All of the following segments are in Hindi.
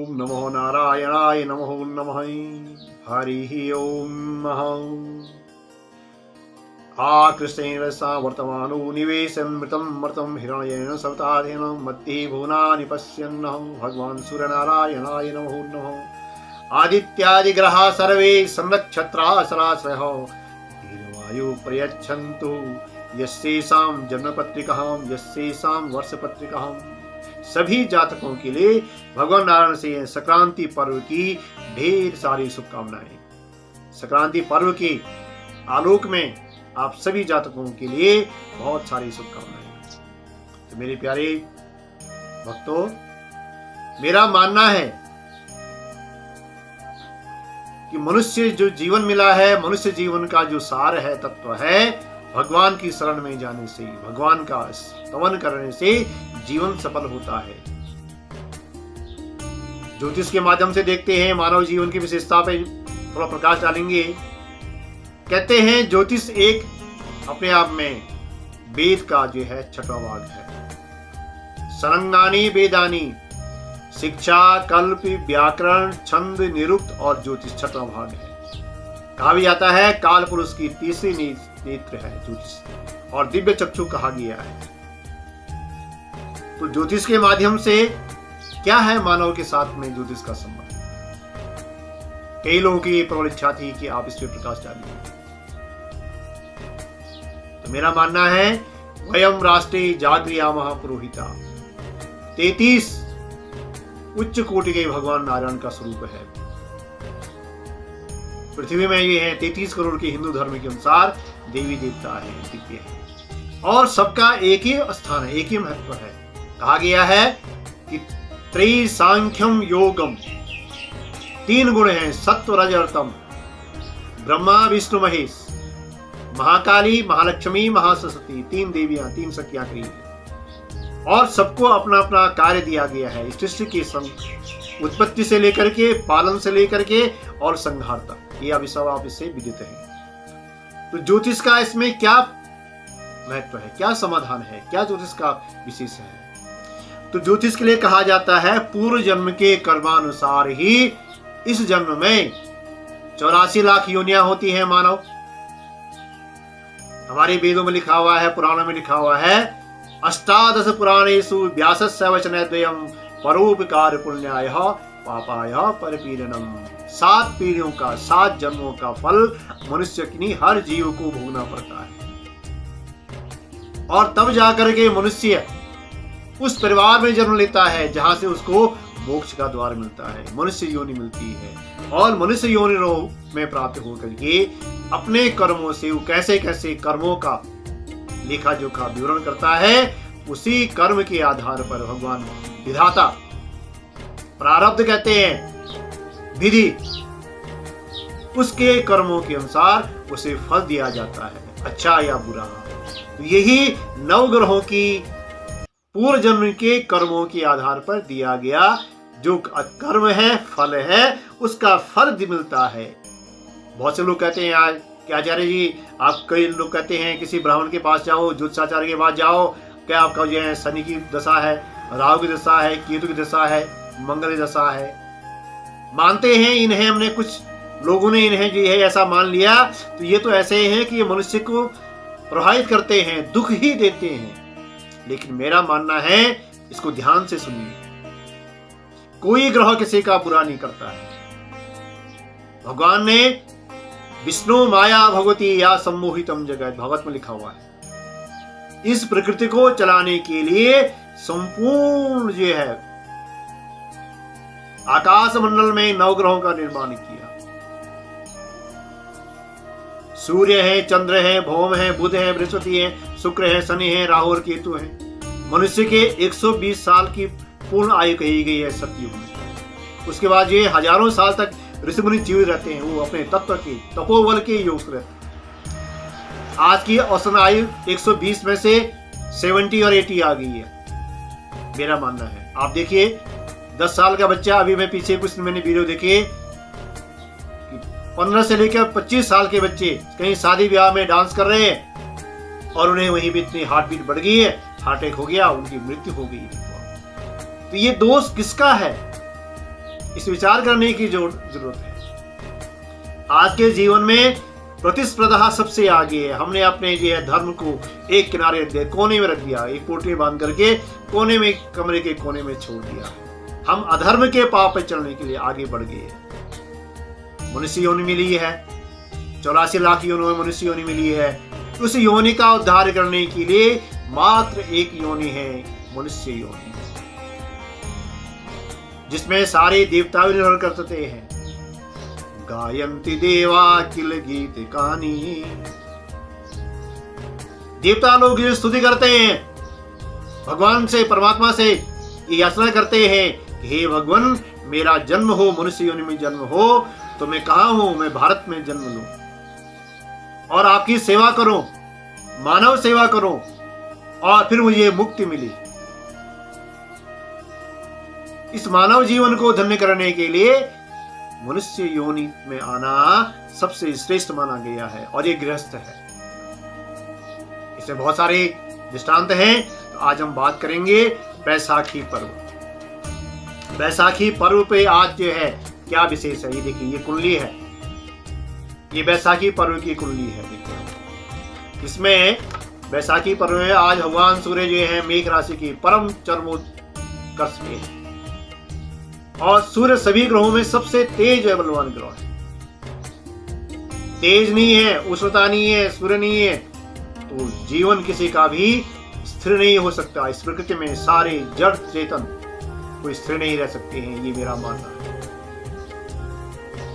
ओम नमो नारायणाय नमो नमः। हरि ओम। आकृष्टेन सा वर्तमानो निवेशन्मृतं मृतं हिरण्येन सवताधेन मत्ति भुवनानि पश्यन्नः। भगवान् सूर्यनारायणाय नमो नमः। आदित्यादि ग्रहा सर्वे संनक्षत्राः सरासरः वायु प्रयच्छन्तु यस्येषां जन्मपत्रिकाः यस्येषां वर्षपत्रिकाः। सभी जातकों के लिए भगवान नारायण से संक्रांति पर्व की ढेर सारी शुभकामनाएं। संक्रांति पर्व के आलोक में आप सभी जातकों के लिए बहुत सारी शुभकामनाएं। तो मेरे प्यारे भक्तों, मेरा मानना है कि मनुष्य जो जीवन मिला है, मनुष्य जीवन का जो सार है, तत्व है, भगवान की शरण में जाने से, भगवान का स्तवन करने से जीवन सफल होता है। ज्योतिष के माध्यम से देखते हैं, मानव जीवन की विशेषता पे थोड़ा प्रकाश डालेंगे। कहते हैं ज्योतिष एक अपने आप में वेद का जो है छठवां भाग है। सरंगानी वेदानी, शिक्षा, कल्प, व्याकरण, छंद, निरुक्त और ज्योतिष छठवां भाग है। कहा भी जाता है काल पुरुष की तीसरी नेत्र है ज्योतिष, और दिव्य चक्षु कहा गया है। तो ज्योतिष के माध्यम से क्या है मानव के साथ में ज्योतिष का संबंध? कई लोगों की ये प्रबल इच्छा थी कि आप इस पर प्रकाश डालिए। तो मेरा मानना है वयम राष्ट्रे जागृयामः पुरोहिता। 33 उच्च कोटि के भगवान नारायण का स्वरूप है। पृथ्वी में ये है 33 करोड़ के हिंदू धर्म के अनुसार देवी देवता है, दिव्य है, और सबका एक ही स्थान है, एक ही महत्व है। कहा गया है कि त्रैसांख्यम योगम, 3 गुण हैं, सत्व रज और तम, ब्रह्मा विष्णु महेश, महाकाली महालक्ष्मी महासरस्वती, 3 देवियां, 3 शक्तियां कही है, और सबको अपना अपना कार्य दिया गया है। सृष्टि की उत्पत्ति से लेकर के, पालन से लेकर के और संहार तक, ये अभी सब आप इससे विदित हैं। तो ज्योतिष का इसमें क्या महत्व है, क्या समाधान है, क्या ज्योतिष का विशेष है? तो ज्योतिष के लिए कहा जाता है पूर्व जन्म के कर्मानुसार ही इस जन्म में 84 लाख योनियां होती हैं मानव। हमारे वेदों में लिखा हुआ है, पुराणों में लिखा हुआ है, अष्टादश पुराणेषु व्यासस्य वचनद्वयम् परोपकार पुण्यायः पापायः परपीडनम्। 7 पीढ़ियों का, 7 जन्मों का फल मनुष्य की हर जीव को भोगना पड़ता है, और तब जाकर के मनुष्य उस परिवार में जन्म लेता है जहां से उसको मोक्ष का द्वार मिलता है, मनुष्य योनि मिलती है, और मनुष्य योनि में प्राप्त होकर के अपने कर्मों से वो कैसे कैसे कर्मों का लेखा जोखा विवरण करता है। उसी कर्म के आधार पर भगवान विधाता, प्रारब्ध कहते हैं विधि, उसके कर्मों के अनुसार उसे फल दिया जाता है, अच्छा या बुरा। तो यही 9 ग्रहों की पूर्व जन्म के कर्मों के आधार पर दिया गया जो कर्म है, फल है, उसका फल मिलता है। बहुत से लोग कहते हैं यार कि आचार्य जी, आप, कई लोग कहते हैं किसी ब्राह्मण के पास जाओ, ज्योतिषाचार्य के पास जाओ, क्या आपका जो है शनि की दशा है, राहु की दशा है, केतु की दशा है, मंगल की दशा है। मानते हैं इन्हें, हमने कुछ लोगों ने इन्हें जो है ऐसा मान लिया, तो ये तो ऐसे हैं कि ये मनुष्य को प्रभावित करते हैं, दुख ही देते हैं। लेकिन मेरा मानना है, इसको ध्यान से सुनिए, कोई ग्रह किसी का बुरा नहीं करता है। भगवान ने विष्णु माया भगवती या सम्मोहितम जगत, भगवत में लिखा हुआ है, इस प्रकृति को चलाने के लिए संपूर्ण जो है आकाश मंडल में 9 ग्रहों का निर्माण किया। सूर्य है, चंद्र है, भौम है, बुध है, बृहस्पति है, शुक्र है, शनि है, राहु और केतु है। मनुष्य के 120 साल की पूर्ण आयु कही गई है सतयुग में। उसके बाद ये हजारों साल तक ऋषि मुनि जीवित रहते हैं, वो अपने तत्व के, तपोबल के योग से रहते हैं। आज की औसत आयु 120 में से 70 और 80 आ गई है, मेरा मानना है। आप देखिए 10 साल का बच्चा, अभी मैं पीछे कुछ मैंने वीडियो देखे, 15 से लेकर 25 साल के बच्चे कहीं शादी ब्याह में डांस कर रहे हैं, और उन्हें वहीं भी इतनी हार्ट बीट बढ़ गई है, हार्ट अटैक हो गया, उनकी मृत्यु हो गई। तो ये दोष किसका है? इस विचार करने की जरूरत है। आज के जीवन में प्रतिस्पर्धा सबसे आगे है। हमने अपने जो है धर्म को एक किनारे रख दिया, कोने में रख दिया, एक पोटली बांध करके कोने में, कमरे के कोने में छोड़ दिया। हम अधर्म के पाप पर चलने के लिए आगे बढ़ गए। मनुष्य योनि मिली है, 84 लाख योनियों में मनुष्य योनि मिली है। उस योनि का उद्धार करने के लिए मात्र एक योनि है, मनुष्य योनि, जिसमें सारे देवता भी निर्भर करते हैं। गायन्ति देवा किल गीत कानी, देवता लोग ये स्तुति करते हैं, भगवान से, परमात्मा से ये याचना करते हैं कि हे भगवान, मेरा जन्म हो, मनुष्य योनि में जन्म हो, तो मैं कहां हूं, मैं भारत में जन्म लूं और आपकी सेवा करूं, मानव सेवा करूं और फिर मुझे मुक्ति मिली। इस मानव जीवन को धन्य करने के लिए मनुष्य योनि में आना सबसे श्रेष्ठ माना गया है और ये गृहस्थ है। इसमें बहुत सारे दृष्टांत हैं। तो आज हम बात करेंगे बैसाखी पर्व। बैसाखी पर्व पे आज जो है क्या विशेष है, ये देखिए, ये कुंडली है, ये बैसाखी पर्व की कुंडली है। देखिए इसमें बैसाखी पर्व में आज भगवान सूर्य जो है मेघ राशि की परम चरमोत्कर्ष में है और सूर्य सभी ग्रहों में सबसे तेज है, बलवान ग्रह है। तेज नहीं है, उष्णता नहीं है, सूर्य नहीं है, तो जीवन किसी का भी स्थिर नहीं हो सकता। इस प्रकृति में सारे जड़ चेतन कोई स्थिर नहीं रह सकते हैं, ये मेरा मानना है।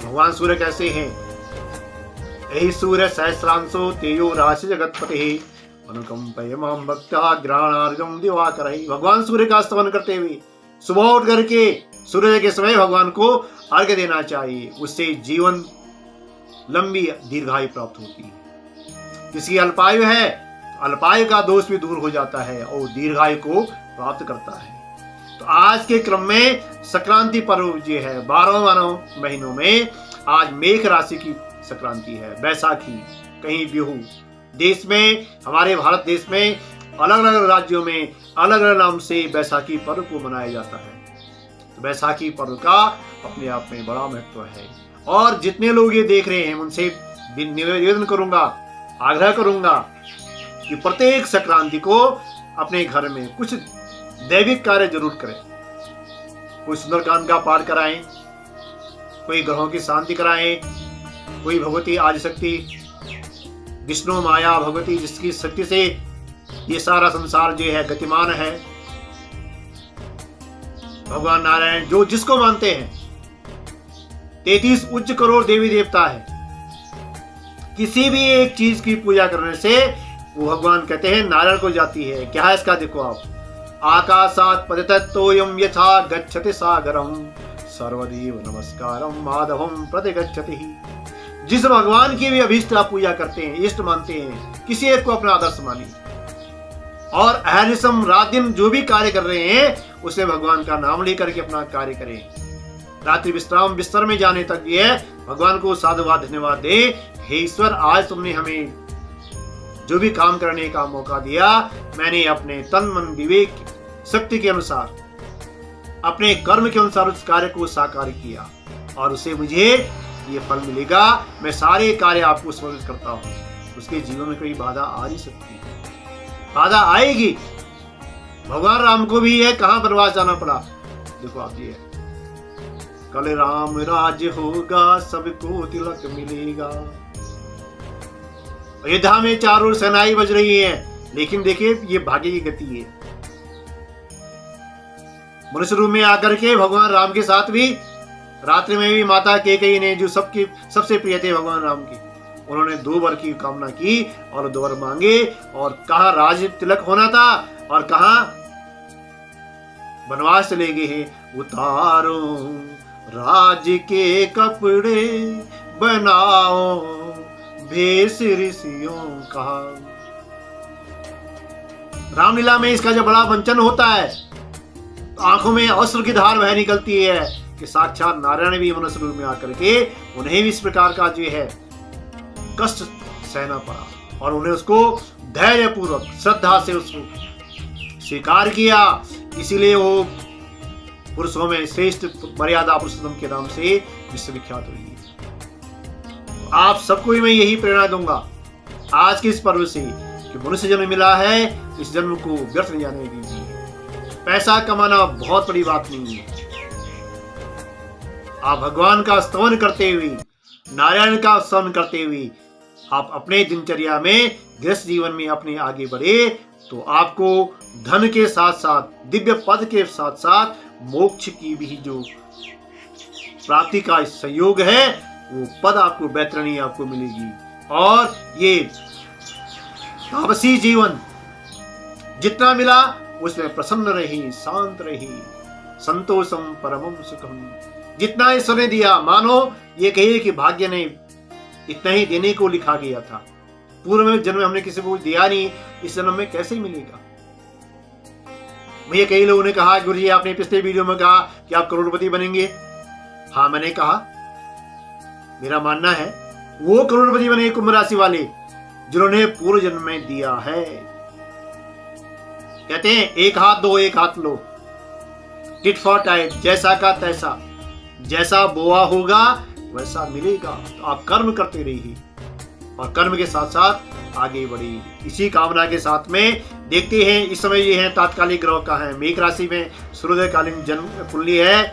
भगवान सूर्य कैसे हैं? यही सूर्य सहस्रांशो तेजो राशि जगतपते अनुकंपय माम भक्ता ग्रहणार्घ्यं दिवाकरैः। भगवान सूर्य का स्तवन करते हुए सुबह उठ करके सूर्य के समय भगवान को अर्घ्य देना चाहिए, उससे जीवन लंबी दीर्घायु प्राप्त होती है। किसी अल्पायु है, अल्पायु का दोष भी दूर हो जाता है और दीर्घायु को प्राप्त करता है। तो आज के क्रम में संक्रांति पर्व जो है 12 महीनों में आज मेघ राशि की संक्रांति है, बैसाखी, कहीं बिहू। देश में, हमारे भारत देश में अलग अलग राज्यों में अलग अलग नाम से बैसाखी पर्व को मनाया जाता है। तो बैसाखी पर्व का अपने आप में बड़ा महत्व है और जितने लोग ये देख रहे हैं उनसे निवेदन करूंगा, आग्रह करूंगा कि प्रत्येक संक्रांति को अपने घर में कुछ दैविक कार्य जरूर करें। कोई सुंदरकांड का पाठ कराएं, कोई ग्रहों की शांति कराएं, कोई भगवती आदिशक्ति, विष्णु माया भगवती, जिसकी शक्ति से ये सारा संसार जो है गतिमान है, भगवान नारायण जो जिसको मानते हैं, 33 उच्च करोड़ देवी देवता है। किसी भी एक चीज की पूजा करने से वो भगवान कहते हैं नारायण को जाती है। क्या है इसका, देखो आप, आकाशात् पतितोऽयं यथा गच्छति सागरं सर्वदेव नमस्कारं माधवं प्रतिगच्छति। जिस भगवान की भी अभीष्ट आप पूजा करते हैं, इष्ट मानते हैं, किसी एक को अपना आदर्श मानिए और अहर्निशम रात दिन जो भी कार्य कर रहे हैं उसे भगवान का नाम लेकर के अपना कार्य करें। रात्रि विश्राम बिस्तर में जाने तक ये भगवान को साधुवाद धन्यवाद दे, हे ईश्वर, आज तुमने हमें जो भी काम करने का मौका दिया, मैंने अपने तन मन विवेक शक्ति के अनुसार, अपने कर्म के अनुसार उस कार्य को साकार किया और उसे मुझे ये फल मिलेगा। मैं सारे कार्य आपको समर्पित करता हूँ। उसके जीवन में कोई बाधा आ नहीं सकती, बाधा आएगी। भगवान राम को भी है कहां वनवास जाना पड़ा, देखो आप, ये कल राम राज्य होगा, सबको तिलक मिलेगा। अयोध्या में चारों सेनाएं बज रही हैं, लेकिन देखिए ये भाग्य की गति है। मनुष्य रूप में आकर के भगवान राम के साथ भी रात्रि में भी माता कैकेयी ने, जो सबसे प्रिय थे भगवान राम की, उन्होंने 2 वर की कामना की और 2 वर मांगे और कहा राज तिलक होना था और कहा वनवास चले गए हैं। उतारो राज के कपड़े, बनाओ भेष ऋषियों का। रामलीला में इसका जब बड़ा वंचन होता है तो आंखों में अश्रु की धार बह निकलती है कि साक्षात नारायण भी मनुष्य रूप में आकर के उन्हें भी इस प्रकार का जो है कष्ट सहना पड़ा और उन्हें उसको धैर्य पूर्वक श्रद्धा से उसको स्वीकार किया। इसीलिए वो पुरुषों में श्रेष्ठ मर्यादा पुरुषोत्तम के नाम से विश्वविख्यात हुई है। आप सबको मैं यही प्रेरणा दूंगा आज के इस पर्व से कि मनुष्य जन्म मिला है, इस जन्म को व्यर्थ नहीं जाने दीजिए। पैसा कमाना बहुत बड़ी बात नहीं है। आप भगवान का स्तवन करते हुए, नारायण का स्तवन करते हुए आप अपने दिनचर्या में, गृहस्थ जीवन में अपने आगे बढ़े तो आपको धन के साथ साथ, दिव्य पद के साथ साथ मोक्ष की भी जो प्राप्ति का संयोग है वो पद आपको, बैतरणी आपको मिलेगी। और ये तापसी जीवन जितना मिला उसमें प्रसन्न रही, शांत रही, संतोषम परमम सुखम। जितना ईश्वर ने दिया, मानो ये कहिए कि भाग्य ने इतना ही देने को लिखा गया था। पूर्व में जन्म में हमने किसी को दिया नहीं, इस जन्म में कैसे मिलेगा? भैया कई लोगों ने कहा गुरुजी आपने पिछले वीडियो में कहा कि आप करोड़पति बनेंगे। हाँ मैंने कहा, मेरा मानना है वो करोड़पति बने कुंभ राशि वाले जिन्होंने पूर्व जन्म में दिया है। कहते हैं एक हाथ दो एक हाथ लो, टिट फॉर टैट, जैसा का तैसा, जैसा बोआ होगा वैसा मिलेगा। तो आप कर्म करते रहिए और कर्म के साथ साथ आगे बढ़िए। इसी कामना के साथ में देखते हैं इस समय ये है तात्कालिक ग्रह का है मेघ राशि में सूर्योदयकालीन जन्म कुंडली है।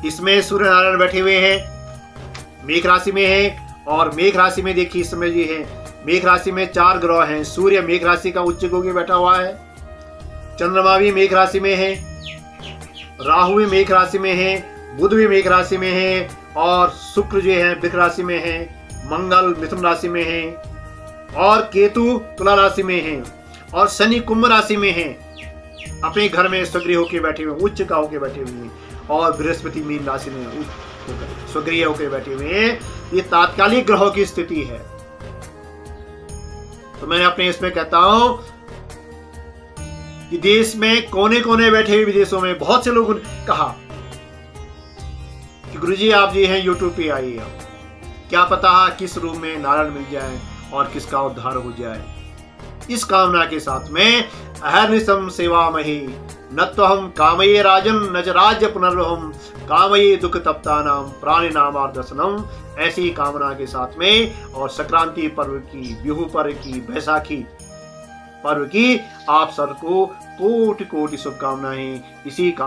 इसमें सूर्य नारायण बैठे हुए हैं, मेघ राशि में है। और मेघ राशि में देखिए इस समय ये है, मेघ राशि में 4 ग्रह हैं। सूर्य मेघ राशि का उच्च होकर बैठा हुआ है, चंद्रमा भी मेघ राशि में है, राहु भी मेघ राशि में है, बुध भी मेघ राशि में है, और शुक्र जो है वृश्चिक राशि में है, मंगल मिथुन राशि में है, और केतु तुला राशि में है, और शनि कुंभ राशि में है। अपने घर में स्वगृह होकर बैठे हुए, उच्च का होकर बैठे हुए हैं, और बृहस्पति मीन राशि में स्वगृह होकर बैठे हुए हैं। ये तात्कालिक ग्रहों की स्थिति है। तो मैंने अपने इसमें कहता हूं कि देश में कोने कोने बैठे हुए विदेशों में बहुत से लोगों ने कहा कि गुरुजी आप जी हैं यूट्यूब पे आइए, क्या पता किस रूप में नारायण मिल जाए और किसका उद्धार हो जाए। इस कामना के साथ में अहर्निशम सेवा मही न तो हम कामये राजन न च राज्य पुनर्वहम कामये दुख तप्ता नाम प्राणी नामार दर्शनम। ऐसी कामना के साथ में और संक्रांति पर्व की, बिहू पर्व की, बैसाखी पर्व की आप सबको कोटि कोटि शुभकामनाएं। इसी का